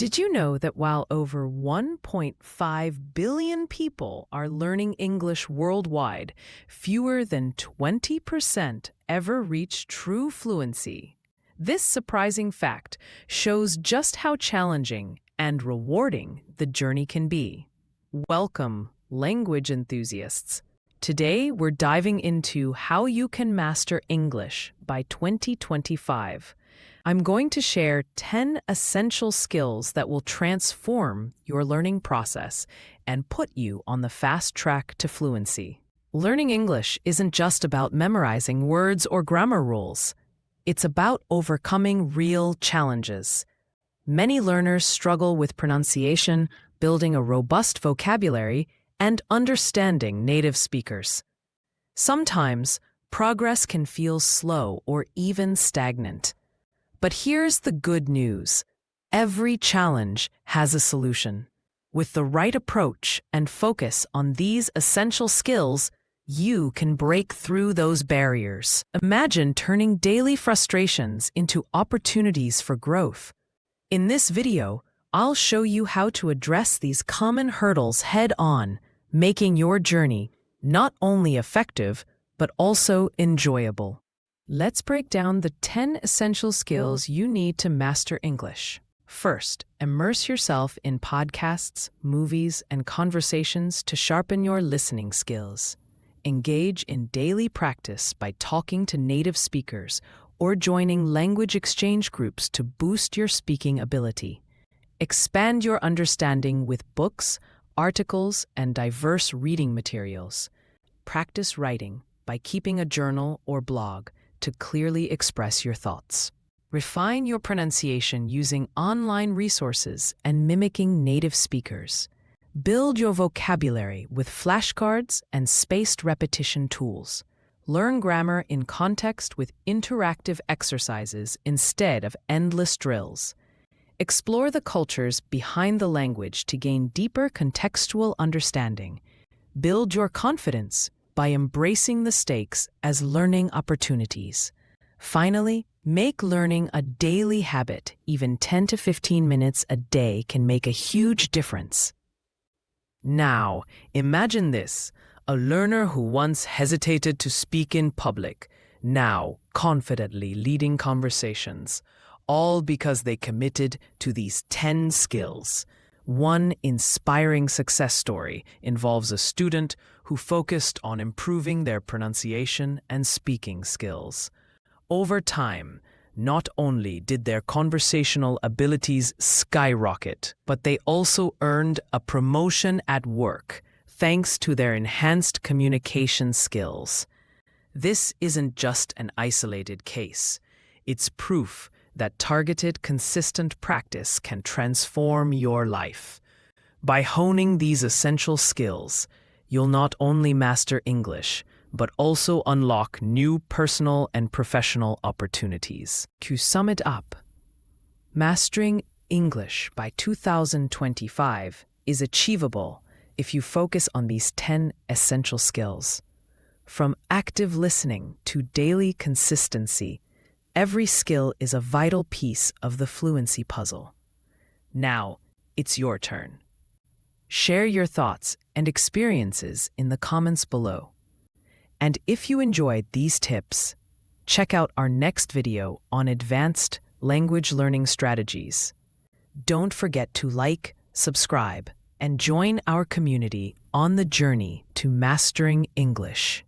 Did you know that while over 1.5 billion people are learning English worldwide, fewer than 20% ever reach true fluency? This surprising fact shows just how challenging and rewarding the journey can be. Welcome, language enthusiasts. Today, we're diving into how you can master English by 2025. I'm going to share 10 essential skills that will transform your learning process and put you on the fast track to fluency. Learning English isn't just about memorizing words or grammar rules. It's about overcoming real challenges. Many learners struggle with pronunciation, building a robust vocabulary, and understanding native speakers. Sometimes, progress can feel slow or even stagnant. But here's the good news. Every challenge has a solution. With the right approach and focus on these essential skills, you can break through those barriers. Imagine turning daily frustrations into opportunities for growth. In this video, I'll show you how to address these common hurdles head-on, making your journey not only effective, but also enjoyable. Let's break down the 10 essential skills you need to master English. First, immerse yourself in podcasts, movies, and conversations to sharpen your listening skills. Engage in daily practice by talking to native speakers or joining language exchange groups to boost your speaking ability. Expand your understanding with books, articles, and diverse reading materials. Practice writing by keeping a journal or blog to clearly express your thoughts. Refine your pronunciation using online resources and mimicking native speakers. Build your vocabulary with flashcards and spaced repetition tools. Learn grammar in context with interactive exercises instead of endless drills. Explore the cultures behind the language to gain deeper contextual understanding. Build your confidence by embracing the stakes as learning opportunities. Finally, make learning a daily habit. Even 10 to 15 minutes a day can make a huge difference. Now, imagine this: a learner who once hesitated to speak in public, now confidently leading conversations, all because they committed to these 10 skills. One inspiring success story involves a student who focused on improving their pronunciation and speaking skills. Over time, not only did their conversational abilities skyrocket, but they also earned a promotion at work thanks to their enhanced communication skills. This isn't just an isolated case. It's proof that targeted, consistent practice can transform your life. By honing these essential skills, you'll not only master English, but also unlock new personal and professional opportunities. To sum it up, mastering English by 2025 is achievable if you focus on these 10 essential skills. From active listening to daily consistency, every skill is a vital piece of the fluency puzzle. Now, it's your turn. Share your thoughts and experiences in the comments below. And if you enjoyed these tips, check out our next video on advanced language learning strategies. Don't forget to like, subscribe, and join our community on the journey to mastering English.